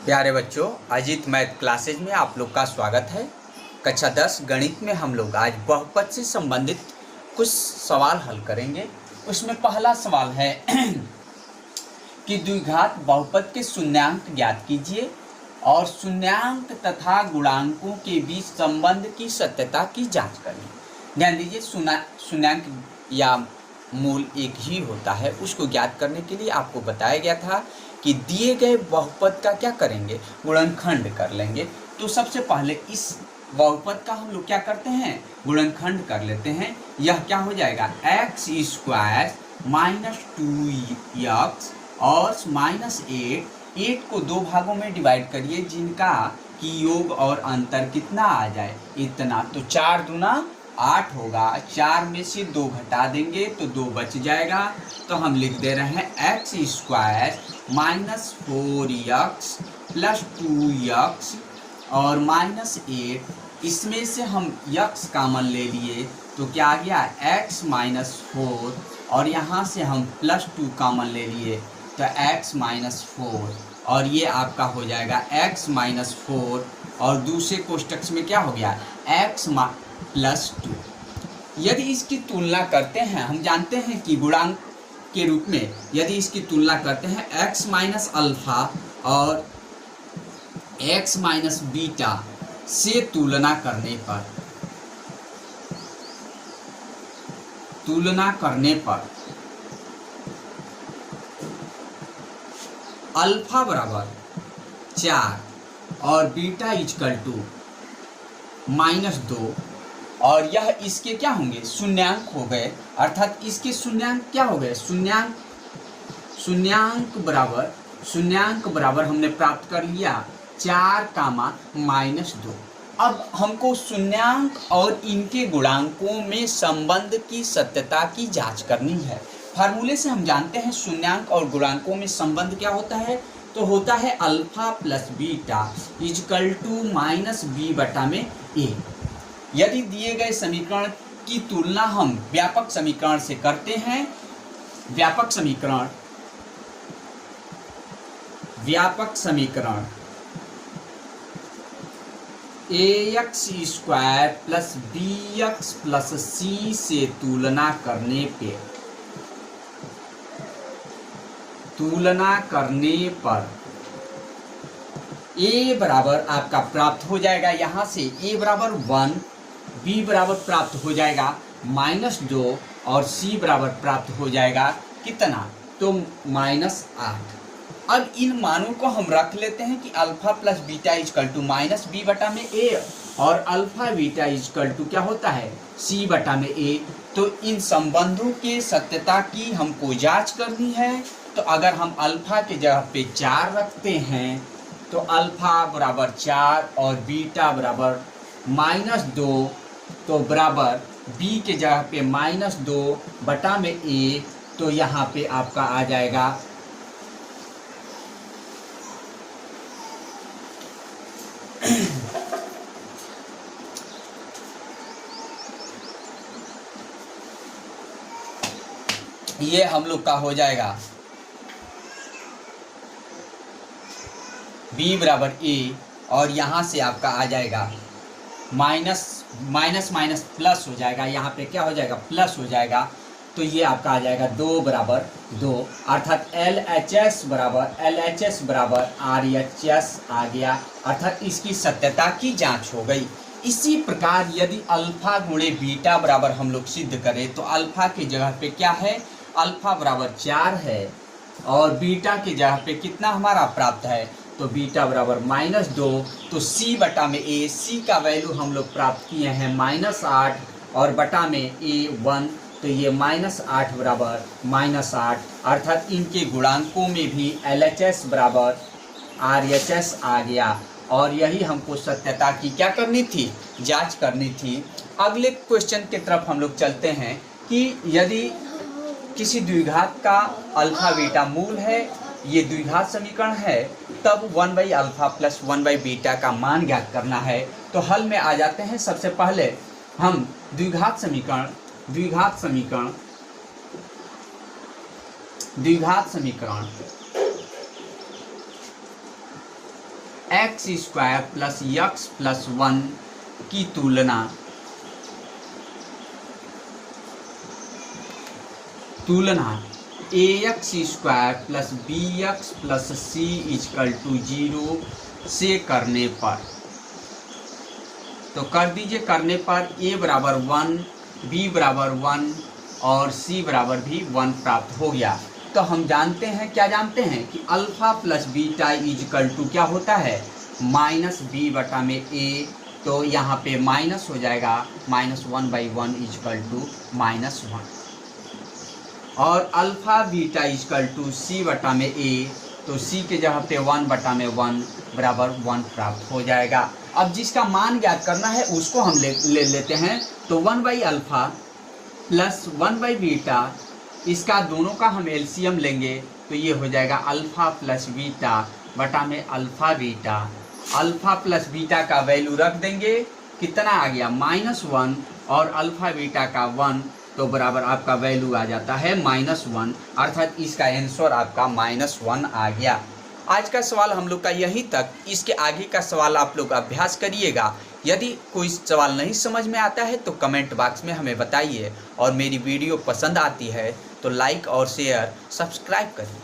प्यारे बच्चों, Ajit math classes में आप लोग का स्वागत है। कक्षा 10 गणित में हम लोग आज बहुपद से संबंधित कुछ सवाल हल करेंगे। उसमें पहला सवाल है कि द्विघात बहुपद के शून्यांक ज्ञात कीजिए और शून्यांक तथा गुणांकों के बीच संबंध की सत्यता की जांच करें। ध्यान दीजिए, शून्यांक या मूल एक ही होता है। उसको ज्ञात करने के लिए आपको बताया गया था कि दिए गए बहुपद का क्या करेंगे, गुणनखंड कर लेंगे। तो सबसे पहले इस बहुपद का हम लोग क्या करते हैं, गुणनखंड कर लेते हैं। यह क्या हो जाएगा, एक्स स्क्वायर माइनस 2x और माइनस 8 को दो भागों में डिवाइड करिए जिनका की योग और अंतर कितना आ जाए, इतना। तो 4 दूना 8 होगा, 4 में से 2 घटा देंगे तो 2 बच जाएगा। तो हम लिख दे रहे हैं x square minus 4x plus 2x और माइनस 8। इसमें से हम x कॉमन ले लिए तो क्या आ गया, x माइनस 4 और यहाँ से हम प्लस 2 कॉमन ले लिए तो x माइनस 4 और ये आपका हो जाएगा x माइनस 4 और दूसरे कोष्टक में क्या हो गया, x प्लस 2। यदि इसकी तुलना करते हैं, हम जानते हैं कि गुणांक के रूप में यदि इसकी तुलना करते हैं x माइनस अल्फा और x माइनस बीटा से तुलना करने पर अल्फा बराबर 4 और बीटा इक्वल टू -2 और यह इसके क्या होंगे, शून्यांक हो गए। अर्थात इसके शून्यांक क्या हो गए, शून्यांक बराबर हमने प्राप्त कर लिया 4, -2। अब हमको शून्यांक और इनके गुणांकों में संबंध की सत्यता की जांच करनी है। फार्मूले से हम जानते हैं शून्यांक और गुणांकों में संबंध क्या होता है, तो होता है alpha plus beta equal to minus B बटा में ए। यदि दिए गए समीकरण की तुलना हम व्यापक समीकरण से करते हैं, व्यापक समीकरण ax square plus bx plus c से तुलना करने पर a बराबर आपका प्राप्त हो जाएगा, यहाँ से a बराबर 1, b बराबर प्राप्त हो जाएगा -2 और c बराबर प्राप्त हो जाएगा कितना, तो -8। अब इन मानों को हम रख लेते हैं कि alpha plus beta equal to minus B बटा में ए और अल्फा बीटा इक्वल टू क्या होता है, सी बटा में ए। तो इन संबंधों के सत्यता की हमको जांच करनी है। तो अगर हम अल्फा के जगह पे 4 रखते हैं तो अल्फा बराबर 4 और बीटा बराबर -2 तो बराबर b के जगह पे -2 बटा में a, तो यहाँ पे आपका आ जाएगा ये हम लोग का हो जाएगा b बराबर a और यहाँ से आपका आ जाएगा माइनस प्लस हो जाएगा, यहाँ पे क्या हो जाएगा, प्लस हो जाएगा। तो ये आपका आ जाएगा 2 बराबर 2, अर्थात LHS बराबर RHS आ गया। अर्थात इसकी सत्यता की जांच हो गई। इसी प्रकार यदि अल्फा गुणे बीटा बराबर हम लोग सिद्ध करें तो अल्फा की जगह पे क्या है, अल्फा बराबर 4 है और बीटा की जगह पे कितना हमारा प्राप्त है, तो बीटा बराबर -2। तो c बटा में a, c का वैल्यू हम लोग प्राप्त किए हैं -8 और बटा में a 1, तो ये -8 बराबर -8। अर्थात इनके गुणांकों में भी LHS बराबर RHS आ गया और यही हमको सत्यता की क्या करनी थी, जांच करनी थी। अगले क्वेश्चन की तरफ हम लोग चलते हैं कि यदि किसी द्विघात का अल्फा बीटा मूल है, ये द्विघात समीकरण है, तब 1/अल्फा प्लस 1/बीटा का मान ज्ञात करना है। तो हल में आ जाते हैं। सबसे पहले हम द्विघात समीकरण x square plus x plus 1 की तुलना a x square plus b x plus c equal to 0 से करने पर, तो कर दीजिए, करने पर a बराबर 1, b बराबर 1 और c बराबर भी 1 प्राप्त हो गया। तो हम जानते हैं, क्या जानते हैं कि alpha plus beta equal to क्या होता है, माइनस बी बटा में a, तो यहाँ पे माइनस हो जाएगा, -1/1 इजकल टू -1, और अल्फा बीटा इजकल टू सी बटा में a, तो c के जगह पे 1 बटा में 1 बराबर 1 प्राप्त हो जाएगा। अब जिसका मान ज्ञात करना है उसको हम ले लेते हैं, तो 1/अल्फा प्लस 1/बीटा, इसका दोनों का हम एलसीएम लेंगे, तो ये हो जाएगा अल्फा प्लस बीटा बटा में alpha beta. Alpha plus beta का वैल्यू रख देंगे, कितना आ गया, -1, और अल्फा बीटा का 1, तो बराबर आपका वैल्यू आ जाता है -1, अर्थात इसका आंसर आपका -1 आ गया। आज का सवाल हम लोग का यहीं तक। इसके आगे का सवाल आप लोग अभ्यास करिएगा। यदि कोई सवाल नहीं समझ में आता है तो कमेंट बॉक्स में हमें बताइए, और मेरी वीडियो पसंद आती है तो लाइक और शेयर सब्सक्राइब करिए।